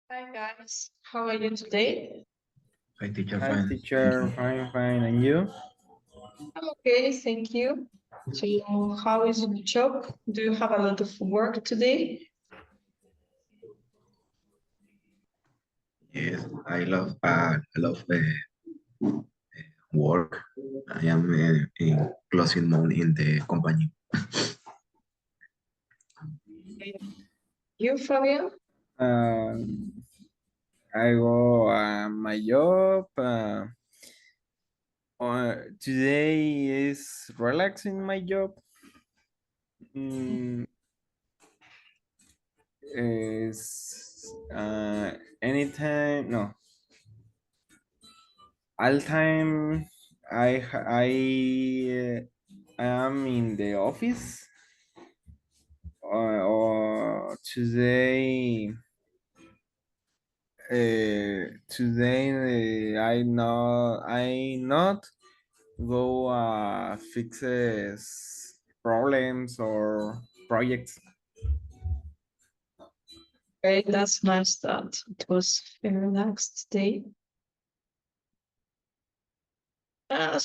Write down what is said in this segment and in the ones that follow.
Hi guys, how are you today? Hi, teacher. Hi, Fine. Thank teacher. you. Fine, fine. And you? I'm okay, thank you. So, how is the job? Do you have a lot of work today? Yes, I love work. I am in closing month in the company. You, Fabian? Um, I go my job. Today is relaxing my job. Mm, is anytime no all time I am in the office or today I not go fixes problems or projects. Okay, that's nice that it was a relaxed day. At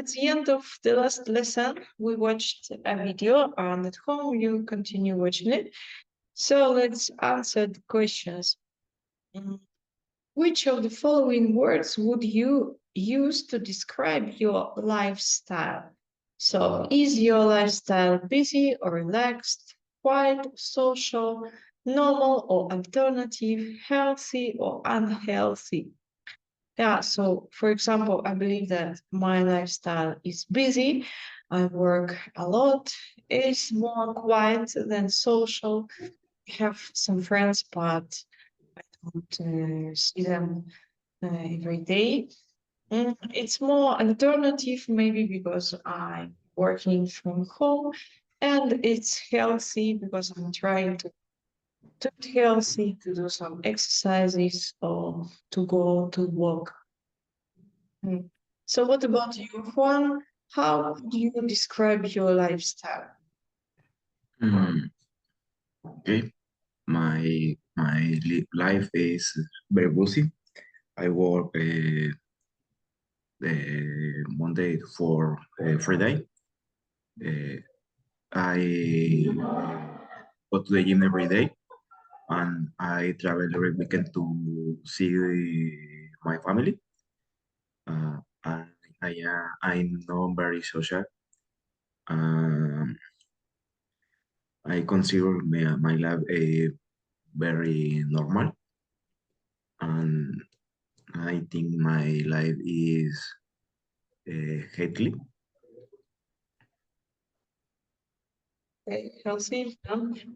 the end of the last lesson, we watched a video, and at home you continue watching it. So let's answer the questions. Mm, Which of the following words would you use to describe your lifestyle? So, is your lifestyle busy or relaxed, quiet, social, normal or alternative, healthy or unhealthy? Yeah, so for example, I believe that my lifestyle is busy. I work a lot, is more quiet than social. I have some friends, but I don't see them every day. It's more alternative, maybe because I'm working from home, and it's healthy because I'm trying to eat healthy, to do some exercises, or to go to walk. Mm. So, what about you, Juan? How do you describe your lifestyle? Mm, okay. My life is very busy. I work Monday for Friday. Uh, I go to the gym every day, and I travel every weekend to see my family. And I'm not very social. Um, I consider my life very normal, and I think my life is healthy. Okay, healthy.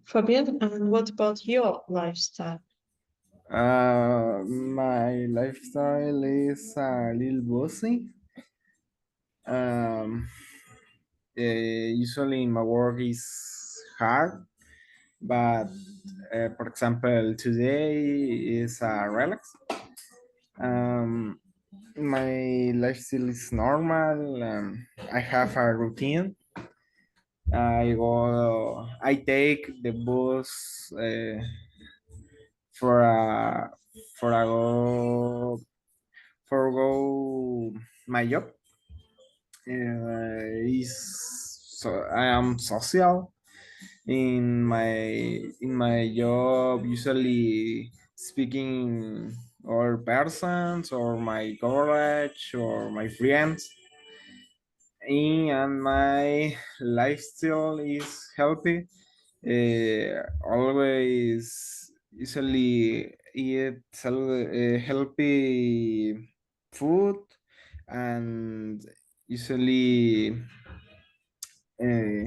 Fabian, and what about your lifestyle? My lifestyle is a little busy. Um, Usually my work is hard, but for example, today is relax. Um, my lifestyle is normal. I have a routine. I take the bus for a for a go for go my job. Is so I am social in my job. Usually speaking or persons or my college or my friends. And my lifestyle is healthy. Always usually eat healthy food, and usually uh,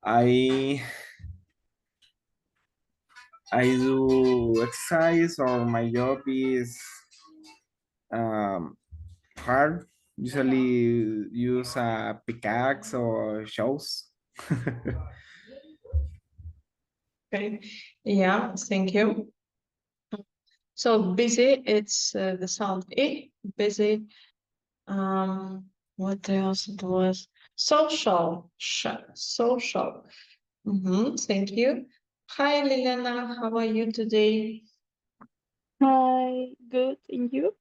I I do exercise, or my job is um, hard. Usually use a pickaxe or shows. Okay, yeah, thank you. So busy, it's the sound E, busy. What else it was? Social, social. Thank you. Hi, Liliana. How are you today? Hi, good, and you?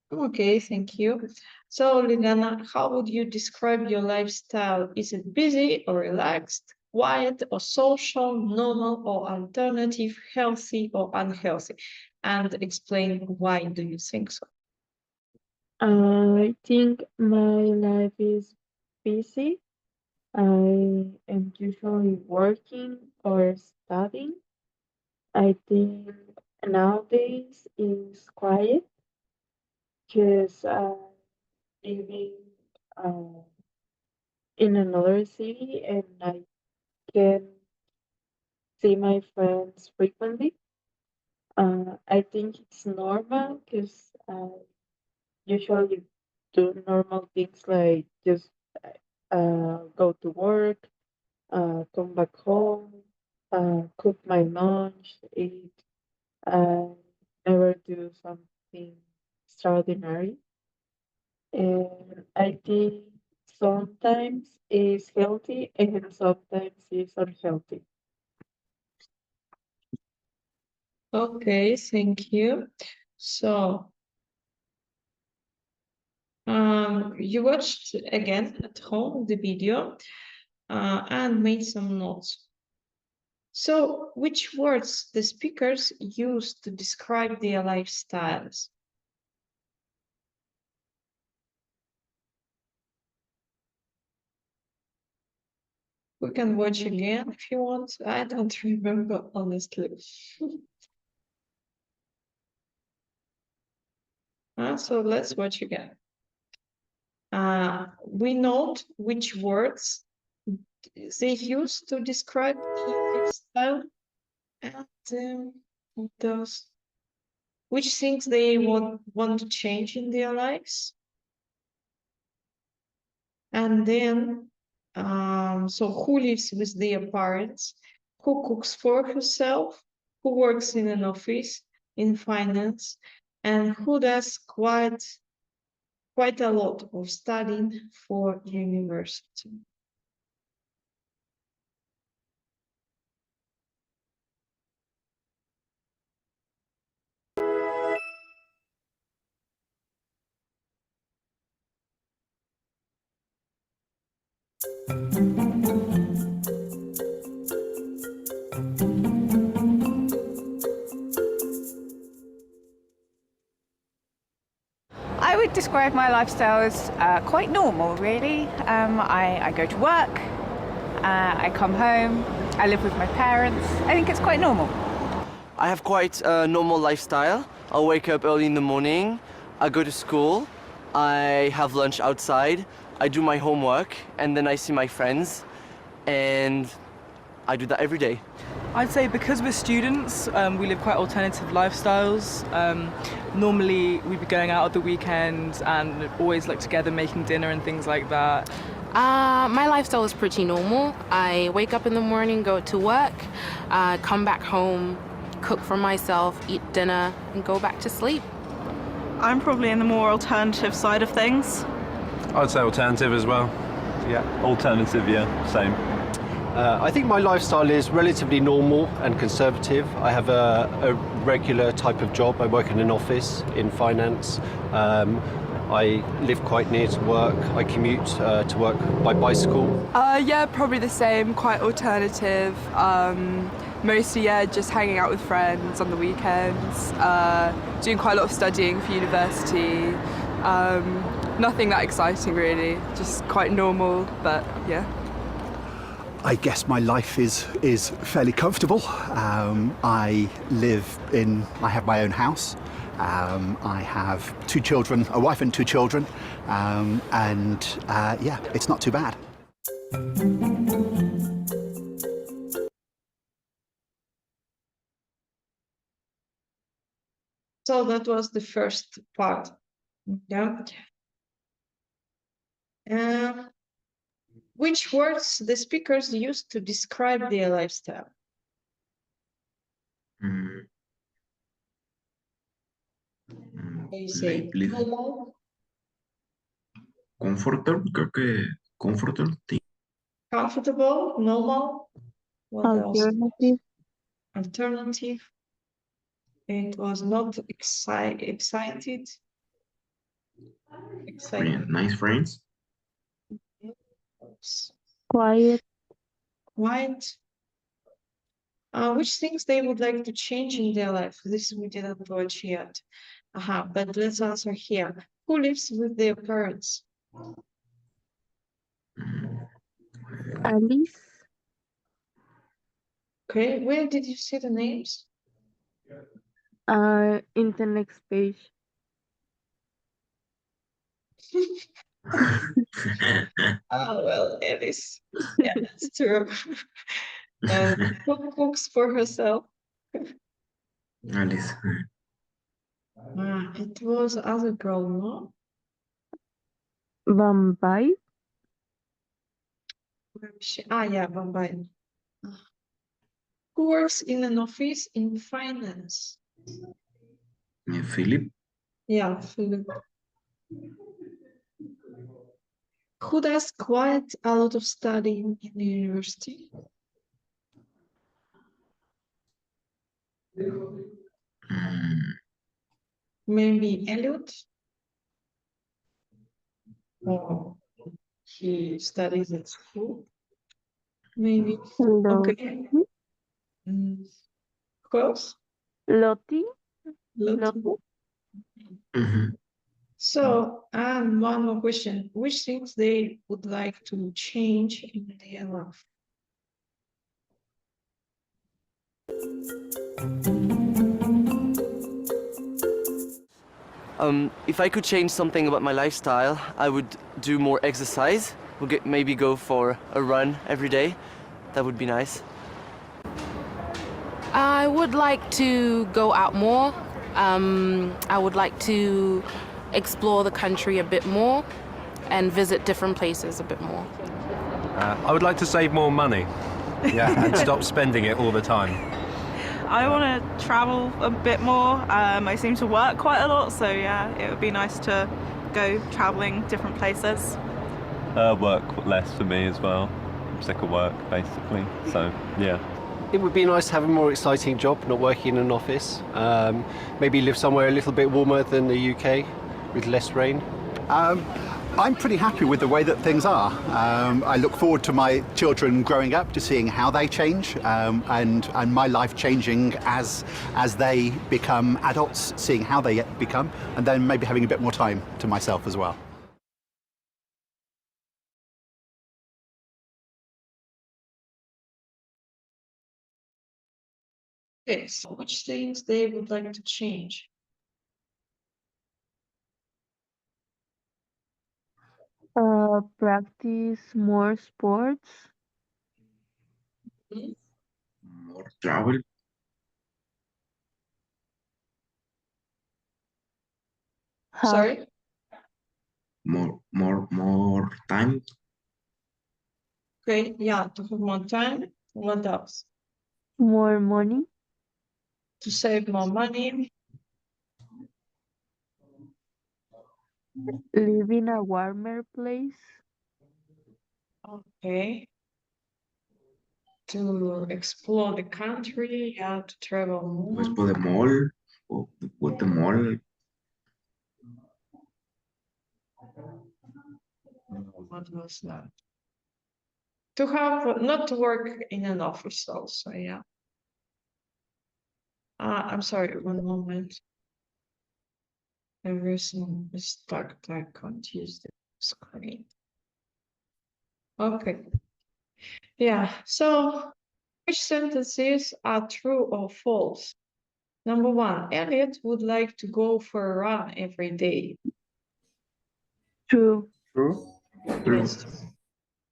Okay, thank you. So, Liliana, how would you describe your lifestyle? Is it busy or relaxed, quiet or social, normal or alternative, healthy or unhealthy? And explain why do you think so? I think my life is busy. I am usually working or studying. I think nowadays is quiet because I'm living uh, in another city and I can see my friends frequently. I think it's normal because usually do normal things like just go to work, come back home, cook my lunch, eat, and never do something extraordinary. And I think sometimes it's healthy and sometimes it's unhealthy. Okay, thank you. So, you watched again at home the video and made some notes. So, which words the speakers use to describe their lifestyles? We can watch again if you want. I don't remember honestly. So let's watch again. We note which words they use to describe their lifestyle and those which things they want to change in their lives. And then, so who lives with their parents, who cooks for herself, who works in an office, in finance, and who does quite a lot of studying for university. I would describe my lifestyle as quite normal, really. I go to work, I come home, I live with my parents. I think it's quite normal. I have quite a normal lifestyle. I'll wake up early in the morning, I go to school, I have lunch outside, I do my homework, and then I see my friends, and I do that every day. I'd say because we're students, we live quite alternative lifestyles. Normally, we'd be going out at the weekend and always like together making dinner and things like that. My lifestyle is pretty normal. I wake up in the morning, go to work, come back home, cook for myself, eat dinner, and go back to sleep. I'm probably in the more alternative side of things. I'd say alternative as well. Yeah, alternative, yeah, same. I think my lifestyle is relatively normal and conservative. I have a regular type of job. I work in an office in finance. I live quite near to work. I commute to work by bicycle. Yeah, probably the same, quite alternative. Mostly, yeah, just hanging out with friends on the weekends, doing quite a lot of studying for university. Nothing that exciting really, just quite normal, but yeah. I guess my life is fairly comfortable. I have my own house. I have 2 children, a wife and 2 children, and yeah, it's not too bad. So that was the first part. Yeah. Which words the speakers use to describe their lifestyle? They say normal, Comfortable, creo que comfortable. comfortable, normal, What else? Alternative. Alternative. It was not excited. Nice friends. Quiet. Quiet. Which things they would like to change in their life? This we didn't watch yet. But let's answer here. Who lives with their parents? Alice. Okay, where did you see the names? In the next page. Well, Alice. Yeah, that's true. Who cooks for herself? Alice. It was other girl, no? Bombay. Where is she? Yeah, Bombay. Who works in an office in finance? Philip. Yeah, Philip. Who does quite a lot of studying in the university? Maybe Elliot? Or he studies at school? Maybe. Okay. Who else? Lottie. Lottie. So, and one more question. Which things they would like to change in their life? If I could change something about my lifestyle, I would do more exercise. Maybe go for a run every day. That would be nice. I would like to go out more. I would like to explore the country a bit more and visit different places a bit more. I would like to save more money. Yeah, and stop spending it all the time. I want to travel a bit more. I seem to work quite a lot, so yeah, it would be nice to go traveling different places. Work less for me as well. I'm sick of work, basically. So, yeah. It would be nice to have a more exciting job, not working in an office. Maybe live somewhere a little bit warmer than the UK, with less rain. I'm pretty happy with the way that things are. I look forward to my children growing up, to seeing how they change, and my life changing as they become adults, seeing how they become, and then maybe having a bit more time to myself as well. Okay, so which things they would like to change? Practice more sports. More travel. Sorry? More time. Okay, yeah, to have more time. What else? More money. To save more money. Live in a warmer place. Okay. To explore the country, yeah, to travel more. Pues por the mall. What the mall. What was that? To have, not to work in an office also, yeah. I'm sorry, one moment. Everything is stuck. I can't use the screen. Okay. Yeah, so which sentences are true or false? Number one, Elliot would like to go for a run every day. True. True. Yes.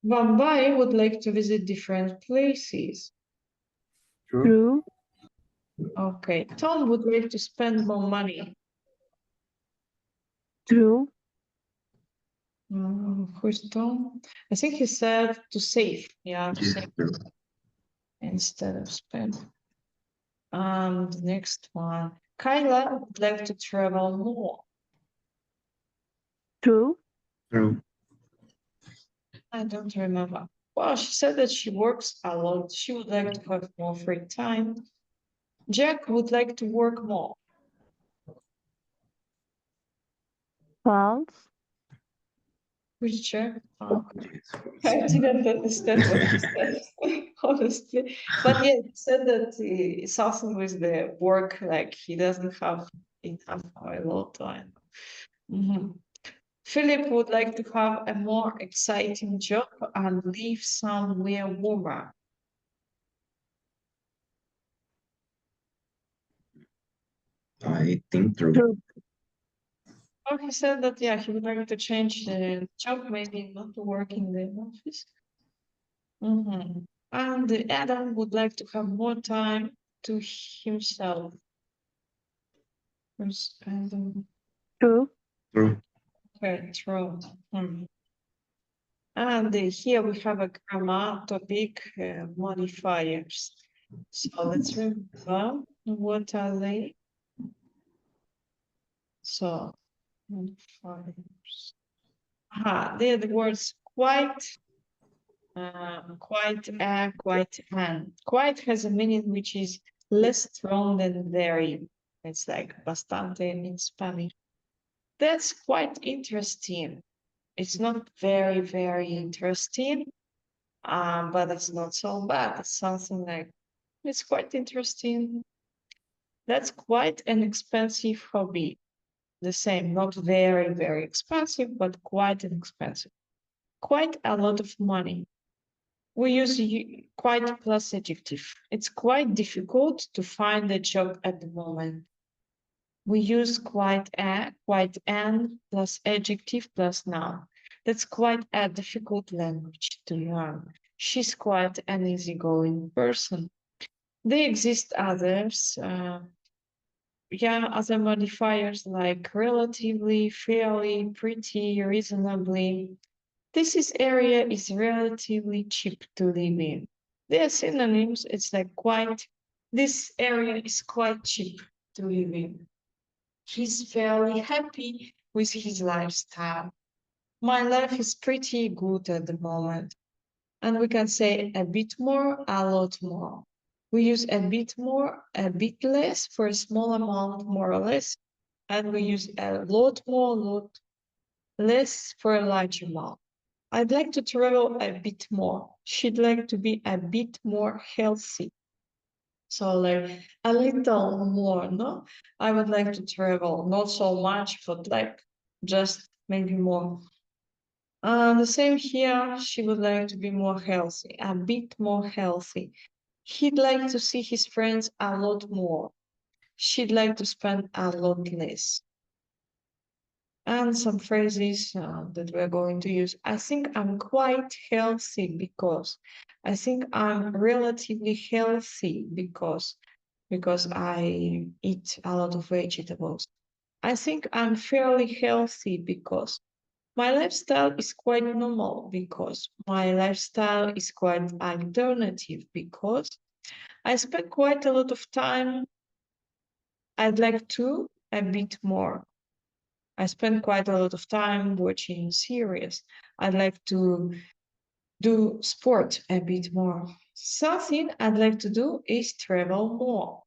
Bombay would like to visit different places. True. Okay. Tom would like to spend more money. True. Who's Tom? I think he said to save. Yeah, to save instead of spend. The next one. Kyla would like to travel more. True. True. I don't remember. Well, she said that she works a lot. She would like to have more free time. Jack would like to work more. False. Which Jack? Oh, I didn't understand what he said, honestly. But yeah, he said that something with the work, like he doesn't have enough or a lot time. Mhm. Philip would like to have a more exciting job and live somewhere warmer. I think true. Oh, he said that, yeah, he would like to change the job, maybe not to work in the office. Mhm. And Adam would like to have more time to himself. Where's Adam? True. True. Okay, true. And here we have a grammar topic, modifiers. So let's remember what are they? So modifiers. They're the words quite, quite, and. Quite has a meaning which is less strong than very. It's like bastante in Spanish. That's quite interesting. It's not very, very interesting, but it's not so bad. It's something like, it's quite interesting. That's quite an expensive hobby. The same, not very, very expensive, but quite expensive. Quite a lot of money. We use quite plus adjective. It's quite difficult to find a job at the moment. We use quite an plus adjective plus noun. That's quite a difficult language to learn. She's quite an easygoing person. There exist others, other modifiers like relatively, fairly, pretty, reasonably. This area is relatively cheap to live in. They are synonyms. It's like quite, this area is quite cheap to live in. He's fairly happy with his lifestyle. My life is pretty good at the moment. And we can say a bit more, a lot more. We use a bit more, a bit less for a small amount, more or less. And we use a lot more, lot less for a large amount. I'd like to travel a bit more. She'd like to be a bit more healthy. So like a little more, no? I would like to travel, not so much, but like just maybe more. The same here, she would like to be more healthy, a bit more healthy. He'd like to see his friends a lot more. She'd like to spend a lot less. And some phrases that we're going to use. I think I'm quite healthy because. I think I'm relatively healthy because I eat a lot of vegetables. I think I'm fairly healthy because my lifestyle is quite normal because my lifestyle is quite alternative because I spend quite a lot of time. I'd like to a bit more. I spend quite a lot of time watching series. I'd like to do sport a bit more. Something I'd like to do is travel more,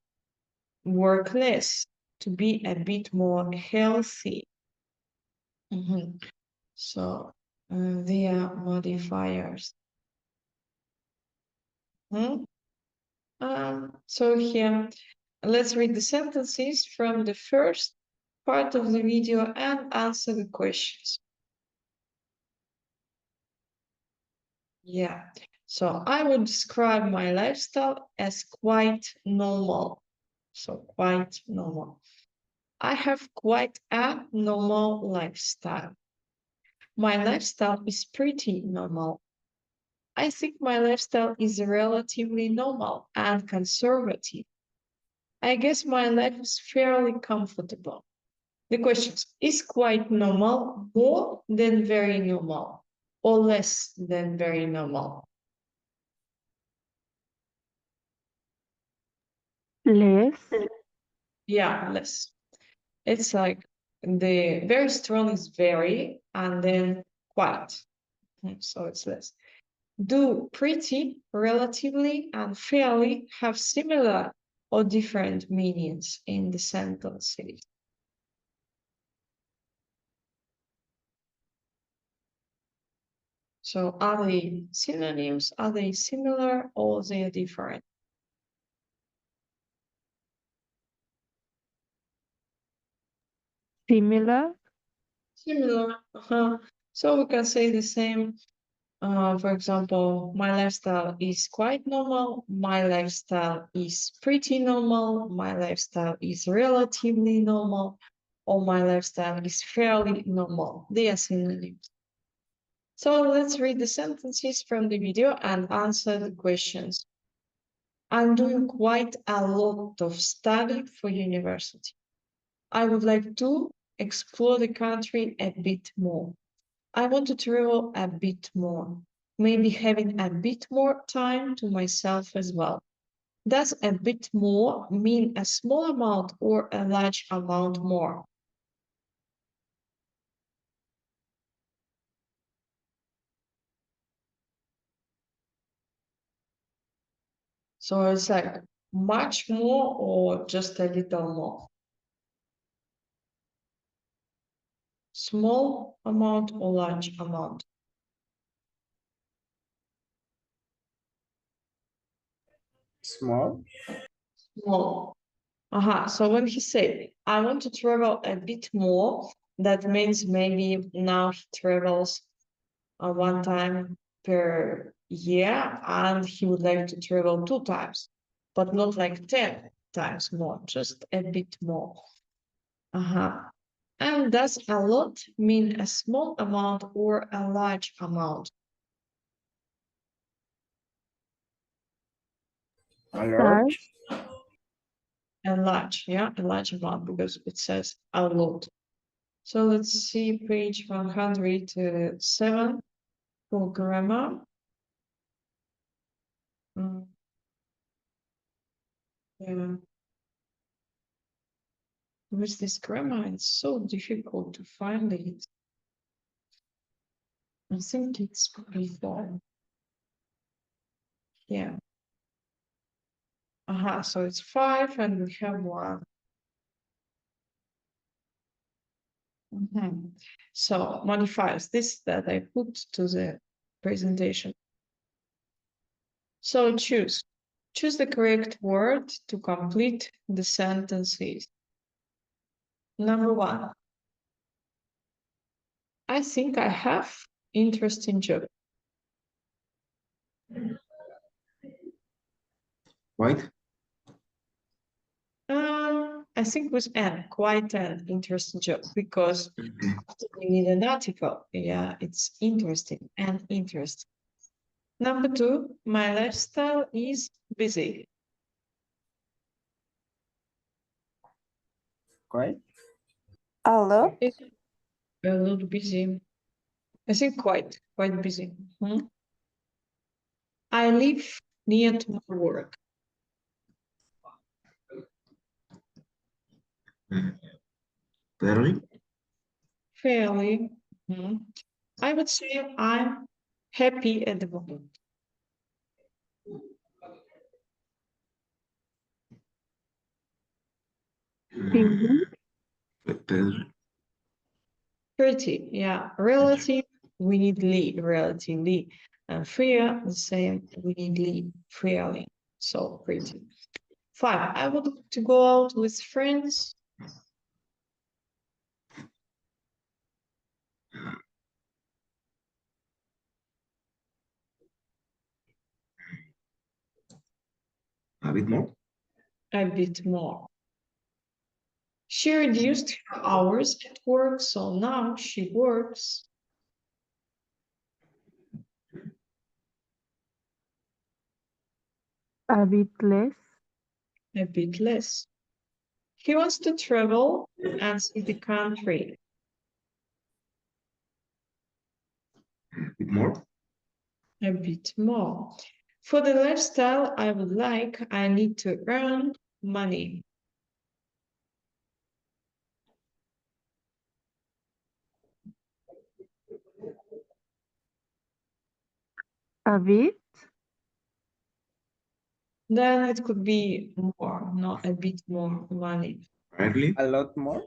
work less, to be a bit more healthy. So they are modifiers. So here, let's read the sentences from the first part of the video and answer the questions. Yeah, so I would describe my lifestyle as quite normal. So quite normal. I have quite a normal lifestyle. My lifestyle is pretty normal. I think my lifestyle is relatively normal and conservative. I guess my life is fairly comfortable. The question is quite normal more than very normal or less than very normal? Less. Yeah, less. It's like the very strong is very and then quite. So it's less. Do pretty, relatively, and fairly have similar or different meanings in the sentences? So are they synonyms? Are they similar or they are different? Similar. Similar. So we can say the same. For example, my lifestyle is quite normal. My lifestyle is pretty normal. My lifestyle is relatively normal. Or my lifestyle is fairly normal. They are synonyms. So let's read the sentences from the video and answer the questions. I'm doing quite a lot of study for university. I would like to explore the country a bit more. I want to travel a bit more, maybe having a bit more time to myself as well. Does a bit more mean a small amount or a large amount more? So it's like much more or just a little more? Small amount or large amount? Small. Small. So when he said, I want to travel a bit more, that means maybe now he travels one time per year and he would like to travel 2 times, but not like 10 times more, just a bit more. And does a lot mean a small amount or a large amount? A large. A large, yeah, a large amount because it says a lot. So let's see page 107 for grammar. Yeah. With this grammar, it's so difficult to find it. I think it's before. Yeah. So it's 5 and we have 1. So modifiers, this that I put to the presentation. So choose the correct word to complete the sentences. Number 1. I think I have interesting job. Right? I think with N, quite an interesting job because you need an article. Yeah, it's interesting and interesting. Number 2, my lifestyle is busy. Quite. A lot. A little busy. I think quite busy. I live near to my work. Fairly? Fairly. I would say I'm happy at the moment. Pretty, yeah. Relative, we need li, relatively. And fair, the same, we need li, fairly. So pretty. 5, I would like to go out with friends. A bit more? A bit more. She reduced her hours at work, so now she works A bit less. a bit less. He wants to travel and see the country. A bit more? A bit more. For the lifestyle I would like, I need to earn money. A bit. Then it could be more, not a bit more money. Rarely. A lot more.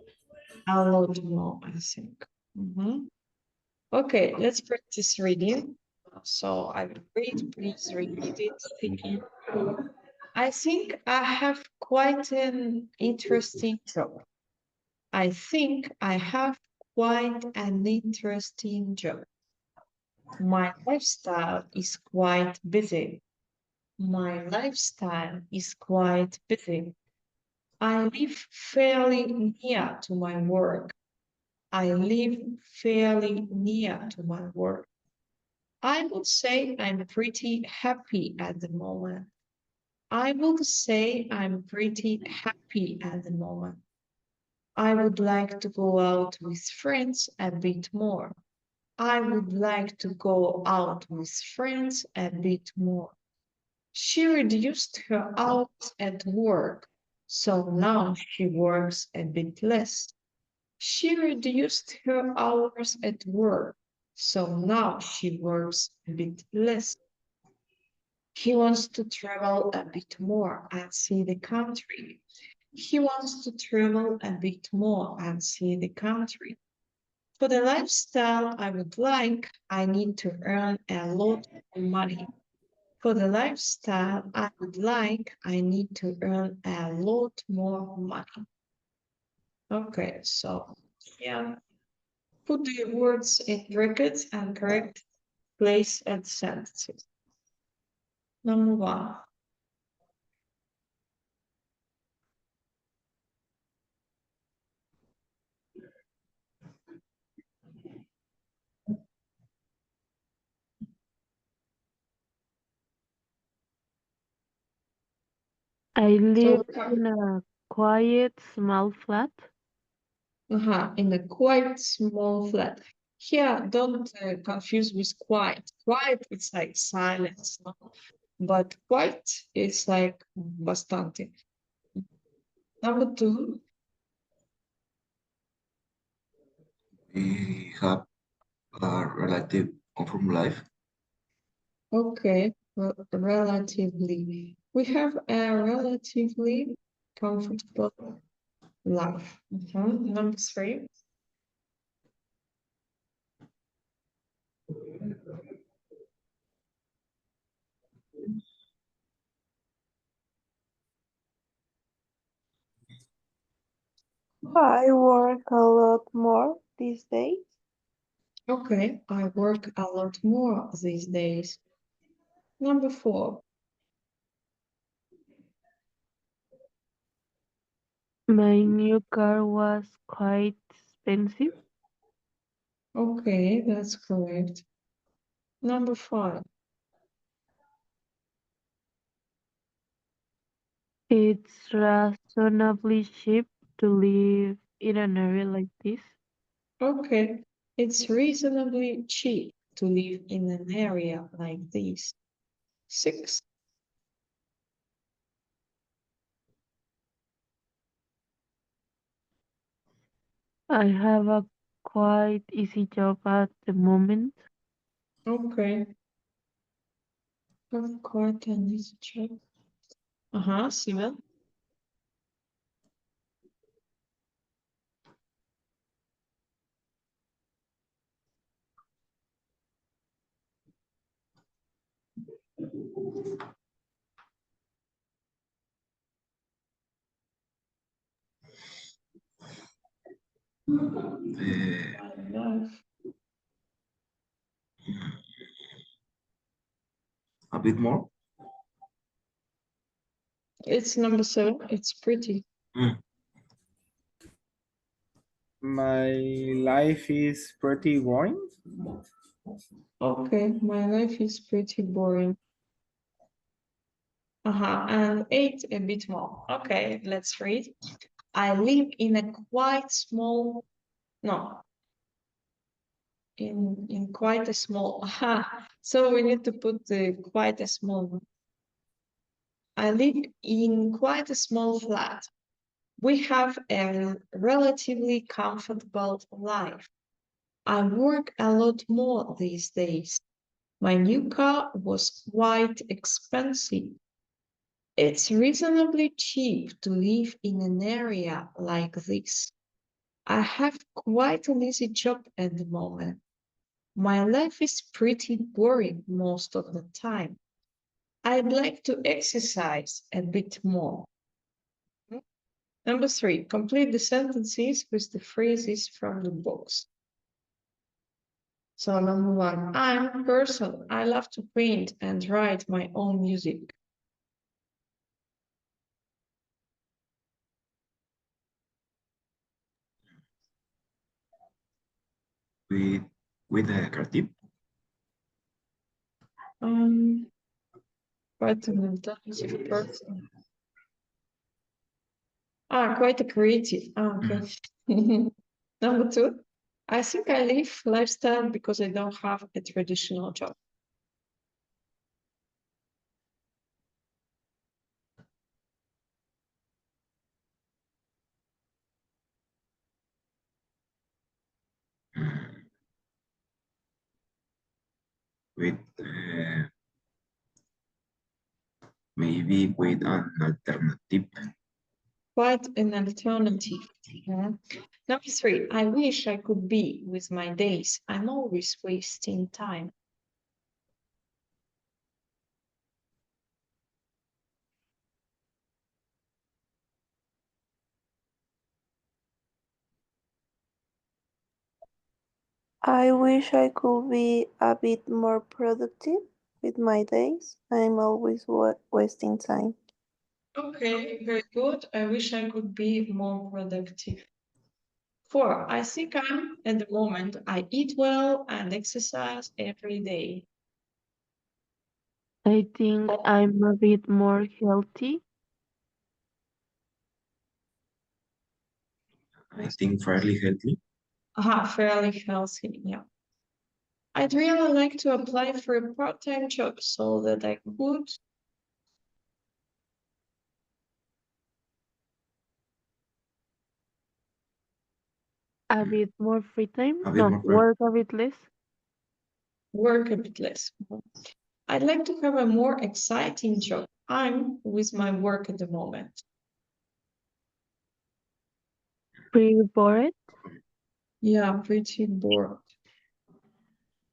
A lot more, I think. Mhm. Okay, let's practice reading. So I will read, please repeat it, speaking. I think I have quite an interesting job. I think I have quite an interesting job. My lifestyle is quite busy. My lifestyle is quite busy. I live fairly near to my work. I live fairly near to my work. I would say I'm pretty happy at the moment. I would say I'm pretty happy at the moment. I would like to go out with friends a bit more. I would like to go out with friends a bit more. She reduced her hours at work, so now she works a bit less. She reduced her hours at work, so now she works a bit less. He wants to travel a bit more and see the country. He wants to travel a bit more and see the country. For the lifestyle I would like, I need to earn a lot of money. For the lifestyle I would like, I need to earn a lot more money. Okay, so yeah, put the words in brackets and correct place and sentences. Number 1. I live in a quiet, small flat. In a quite small flat. Here, don't confuse with quiet. Quiet, it's like silence, no? But quiet is like bastante. Number 2. We have a relative comfortable life. Okay, relatively. We have a relatively comfortable life. Number 3. I work a lot more these days. Okay, I work a lot more these days. Number 4. My new car was quite expensive. Okay, that's correct. Number 5. It's reasonably cheap to live in an area like this. Okay, it's reasonably cheap to live in an area like this. 6. I have a quite easy job at the moment. Okay, have quite an easy job. Simon. A bit more. It's number 7. It's pretty. My life is pretty boring. Okay, my life is pretty boring. And 8, a bit more. Okay, let's read. I live in a quite small, no, in quite a small, so we need to put the quite a small. I live in quite a small flat. We have a relatively comfortable life. I work a lot more these days. My new car was quite expensive. It's reasonably cheap to live in an area like this. I have quite an easy job at the moment. My life is pretty boring most of the time. I'd like to exercise a bit more. Number 3, complete the sentences with the phrases from the box. So number 1, I'm a person. I love to paint and write my own music. With a creative. Quite an intelligent person. Quite a creative. Okay. Number 2, I think I live lifestyle because I don't have a traditional job. With maybe with an alternative. Quite an alternative. Number 3, I wish I could be with my days. I'm always wasting time. I wish I could be a bit more productive with my days. I'm always wasting time. Okay, very good. I wish I could be more productive. 4, I think I'm at the moment. I eat well and exercise every day. I think I'm a bit more healthy. I think fairly healthy. Fairly healthy, yeah. I'd really like to apply for a part-time job so that I could A bit more free time. A bit No, more free. work a bit less. work a bit less. I'd like to have a more exciting job. I'm with my work at the moment. Pretty bored. Yeah, pretty bored.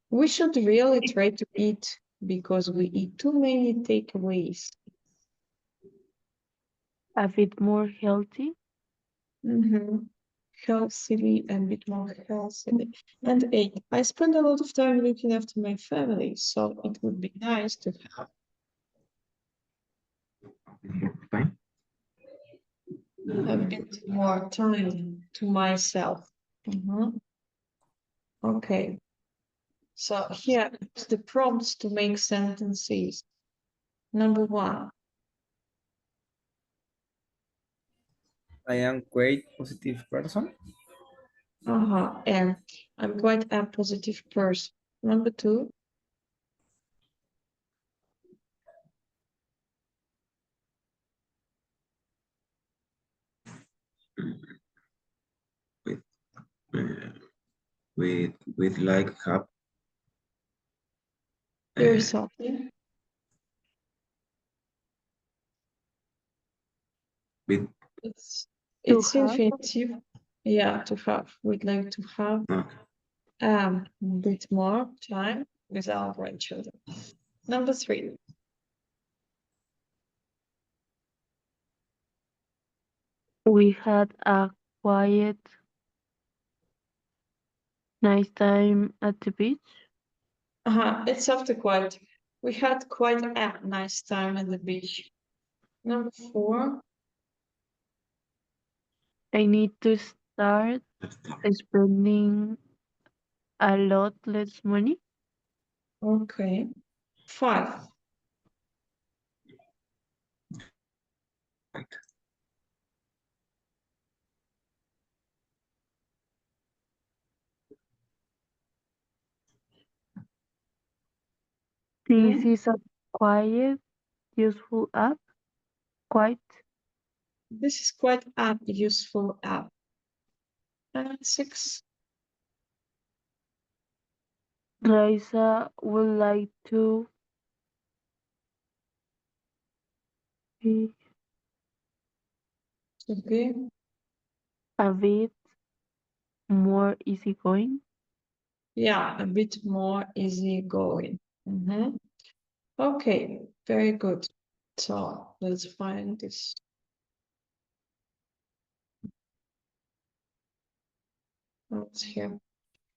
We should really try to eat because we eat too many takeaways. A bit more healthy. Healthily and a bit more healthily. And 8, I spend a lot of time looking after my family, so it would be nice to have Fine. a bit more time to myself. Okay. So here is the prompts to make sentences. Number 1. I am quite positive person. And I'm quite a positive person. Number 2. With like have There's something. with It's have. infinitive. Yeah, to have. We'd like to have a bit more time with our grandchildren. Number 3. We had a quiet, nice time at the beach. It's after quite. We had quite a nice time at the beach. Number 4. I need to start spending a lot less money. Okay. 5. This is a quiet, useful app. Quite. This is quite a useful app. 6. Raisa would like to be Okay. a bit more easygoing. Yeah, a bit more easygoing. Mhm. Okay, very good. So let's find this. What's here?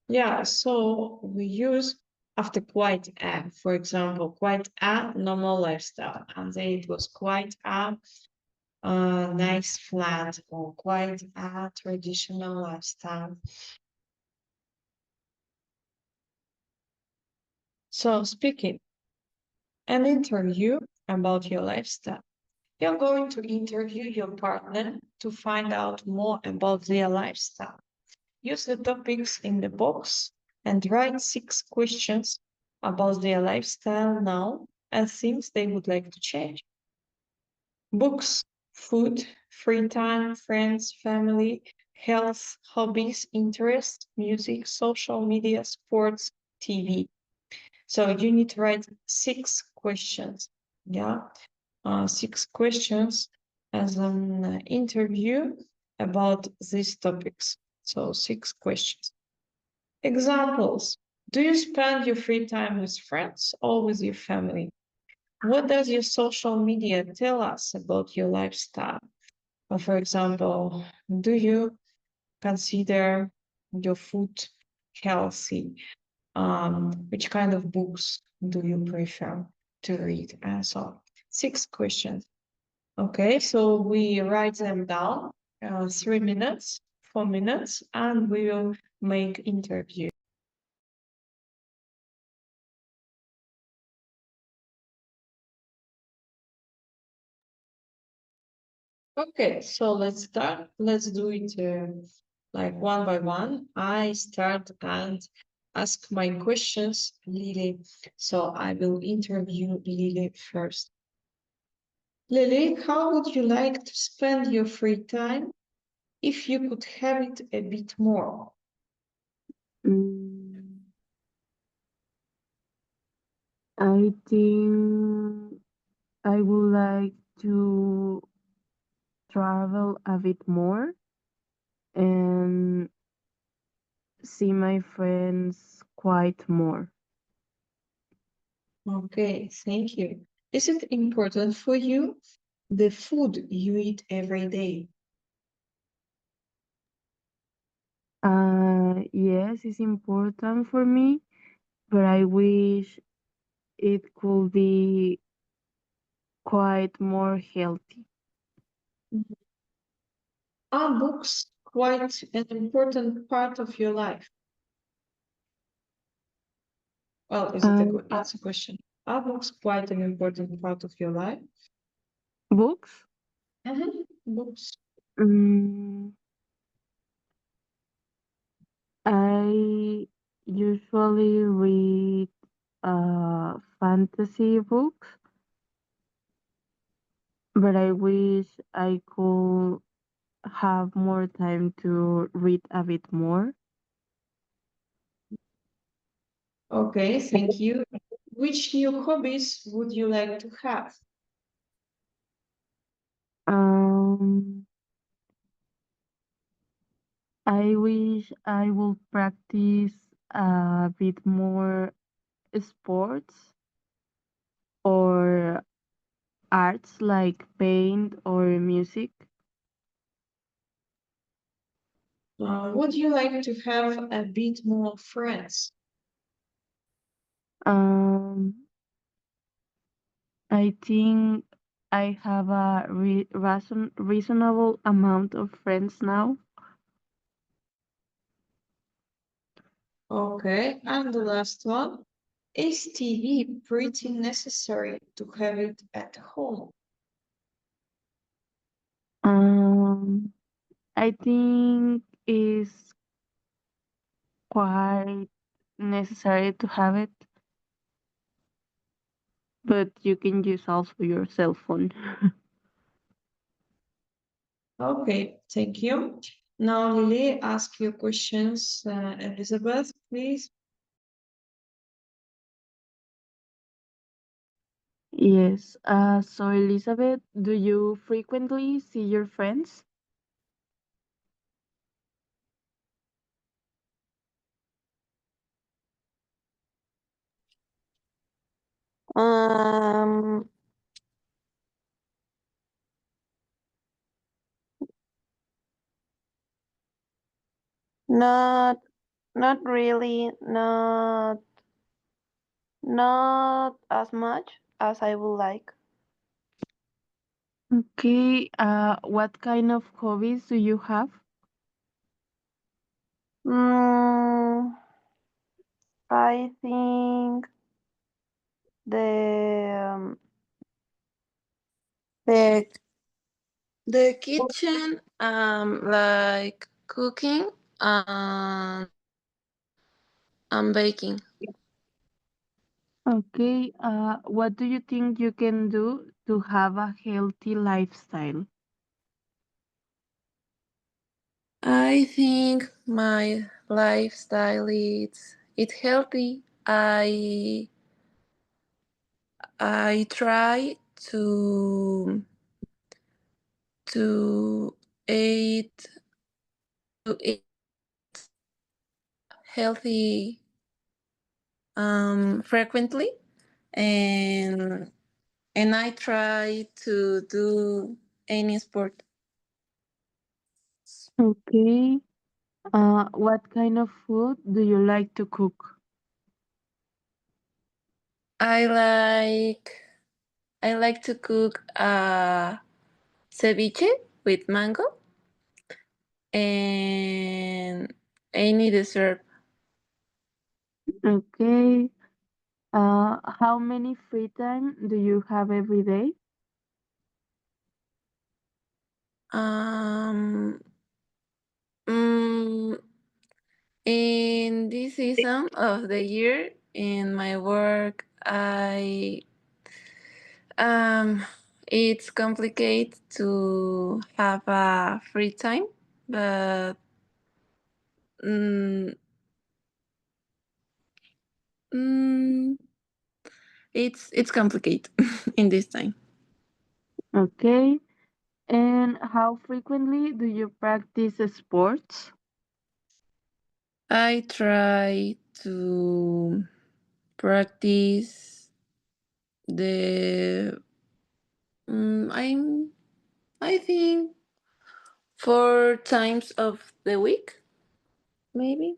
Yeah, so we use after quite a, for example, quite a normal lifestyle, and then it was quite a nice flat or quite a traditional lifestyle. So speaking, an interview about your lifestyle. You're going to interview your partner to find out more about their lifestyle. Use the topics in the box and write 6 questions about their lifestyle now and things they would like to change. Books, food, free time, friends, family, health, hobbies, interests, music, social media, sports, TV. So you need to write 6 questions. Yeah, 6 questions as an interview about these topics. So 6 questions. Examples. Do you spend your free time with friends or with your family? What does your social media tell us about your lifestyle? For example, do you consider your food healthy? Which kind of books do you prefer to read? And so 6 questions. Okay, so we write them down, 3 minutes, 4 minutes, and we will make interview. Okay, so let's start. Let's do it like one by one. I start and ask my questions, Lily. So I will interview Lily first. Lily, how would you like to spend your free time if you could have it a bit more? I think I would like to travel a bit more and see my friends quite more. Okay, thank you. Is it important for you, the food you eat every day? Yes, it's important for me, but I wish it could be quite more healthy. Are books quite an important part of your life? Well, is it it's a question. Are books quite an important part of your life? Books? Books. I usually read fantasy books, but I wish I could have more time to read a bit more. Okay, thank you. Which new hobbies would you like to have? Um, I wish I would practice a bit more sports or arts like paint or music. Would you like to have a bit more friends? I think I have a reasonable amount of friends now. Okay, and the last one. Is TV pretty necessary to have it at home? I think it's quite necessary to have it, but you can use also your cell phone. Okay, thank you. Now, Lily, ask your questions. Elizabeth, please. Yes. So Elizabeth, do you frequently see your friends? Um, not not really, not as much as I would like. Okay. What kind of hobbies do you have? Mm, I think the um, the the kitchen, like cooking and baking. Okay. What do you think you can do to have a healthy lifestyle? I think my lifestyle is it's healthy. I try to eat to eat healthy frequently, and I try to do any sport. Okay. What kind of food do you like to cook? I like I like to cook ceviche with mango and any dessert. Okay. How many free time do you have every day? Um, mm, in this season of the year in my work, I it's complicated to have a free time, but mm, mm, it's complicated in this time. Okay. And how frequently do you practice sports? I try to practice the I think 4 times of the week, maybe.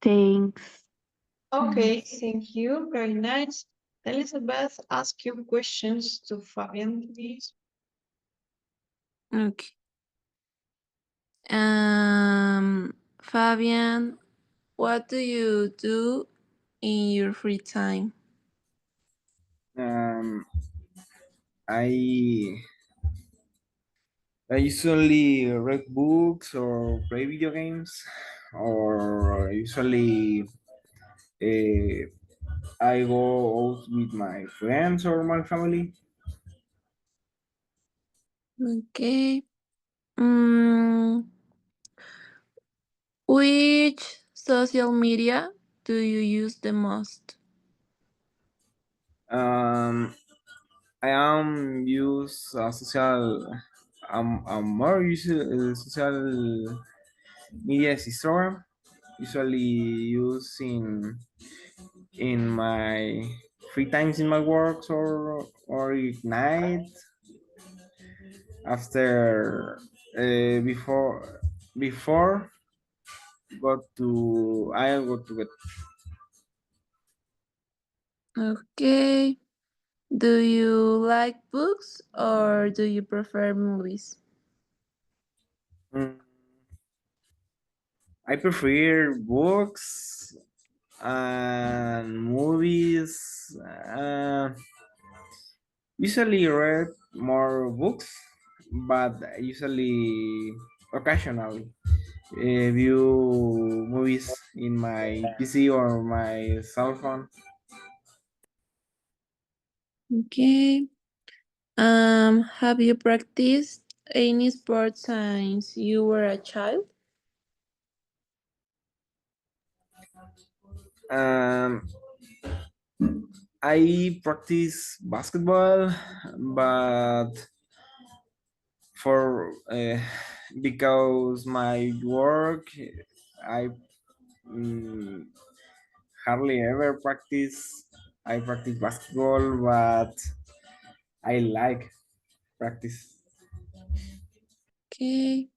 Thanks. Okay, thank you. Very nice. Elizabeth, ask your questions to Fabian, please. Okay. Fabian, what do you do in your free time? Um, I I usually read books or play video games, or usually I go out with my friends or my family. Okay. Mm, which social media do you use the most? Um, I am use social. I'm more use social media is Instagram. Usually using in my free times in my works or at night after before go to get. Okay. Do you like books or do you prefer movies? Mm, I prefer books and movies. Uh, Usually read more books, but usually occasionally view movies in my PC or my cell phone. Okay. Have you practiced any sport since you were a child? Um, I practice basketball, but for because my work, I mm, hardly ever practice. I practice basketball, but I like practice. Okay.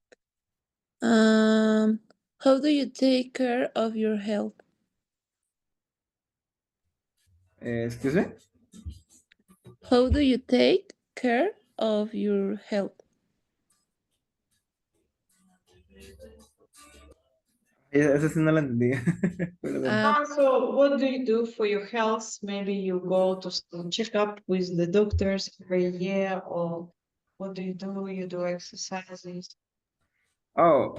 How do you take care of your health? Excuse me. How do you take care of your health? Esa sí no la entendí. Perdón. So what do you do for your health? Maybe you go to some checkup with the doctors every year, or what do you do? You do exercises. Oh,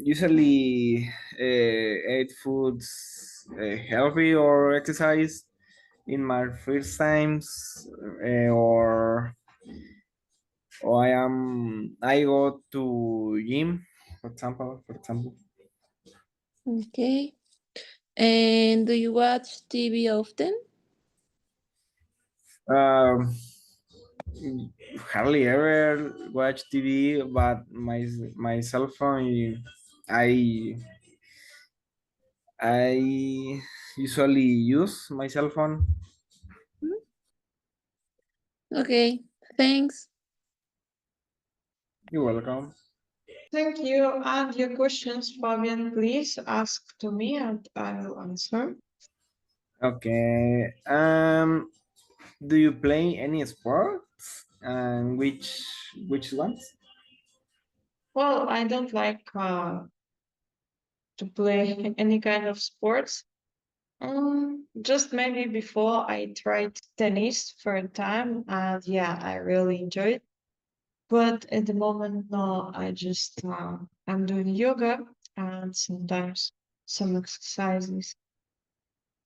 usually eat foods healthy or exercise in my first times, or I go to gym, for example. Okay. And do you watch TV often? Um, hardly ever watch TV, but my cell phone, I I usually use my cell phone. Okay, thanks. You're welcome. Thank you. And your questions, Fabian, please ask to me and I will answer. Okay. Do you play any sports? And which ones? Well, I don't like to play any kind of sports. Just maybe before I tried tennis for a time, and yeah, I really enjoyed. But at the moment, no, I just I'm doing yoga and sometimes some exercises.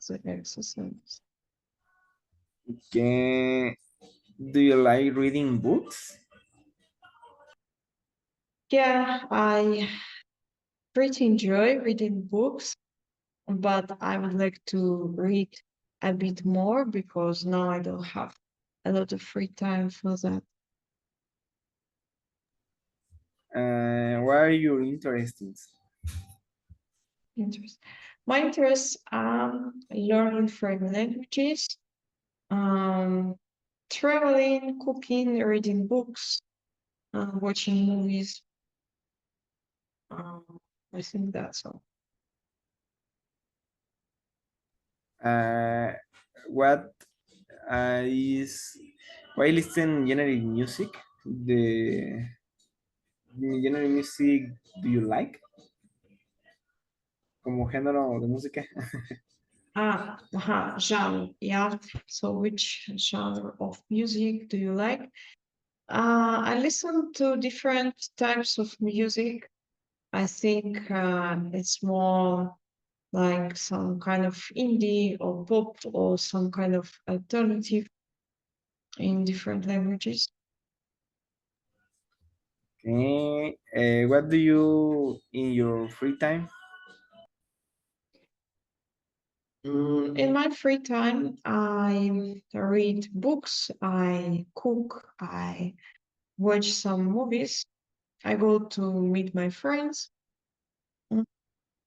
The exercise. Okay. Do you like reading books? Yeah, I pretty enjoy reading books, but I would like to read a bit more because now I don't have a lot of free time for that. What are your interests? Interest. My interests are learning foreign languages, um, traveling, cooking, reading books, watching movies. Um, I think that's all. Uh, what is why listen generic music? The generic music do you like? Como género de música. Genre. Yeah. So, which genre of music do you like? I listen to different types of music. I think it's more like some kind of indie or pop or some kind of alternative in different languages. Okay. What do you in your free time? In my free time, I read books, I cook, I watch some movies, I go to meet my friends.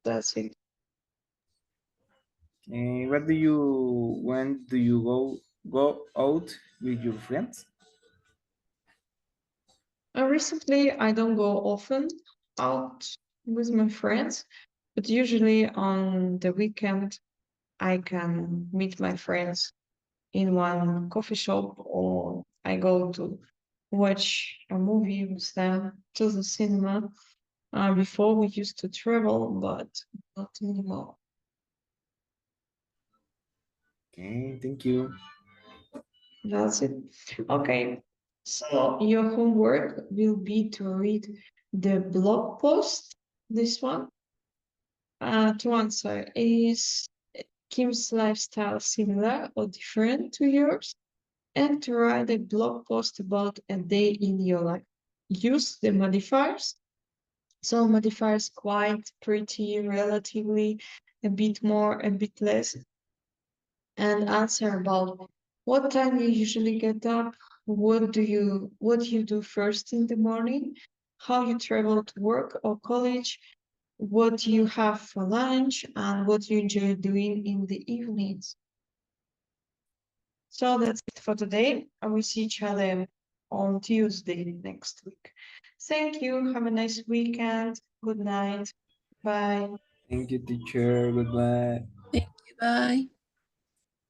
That's it. What do you when do you go out with your friends? Recently, I don't go often out with my friends, but usually on the weekend, I can meet my friends in one coffee shop or I go to watch a movie with them to the cinema. Before we used to travel, but not anymore. Okay, thank you. That's it. Okay. So your homework will be to read the blog post. This one. To answer, is Kim's lifestyle similar or different to yours? And to write a blog post about a day in your life. Use the modifiers. So modifiers quite pretty, relatively. a bit more, a bit less, and answer about what time you usually get up, what you do first in the morning, how you travel to work or college, what you have for lunch, and what you enjoy doing in the evenings. So that's it for today. I will see each other on Tuesday next week. Thank you. Have a nice weekend. Good night. Bye. Thank you, teacher. Goodbye. Thank you. Bye.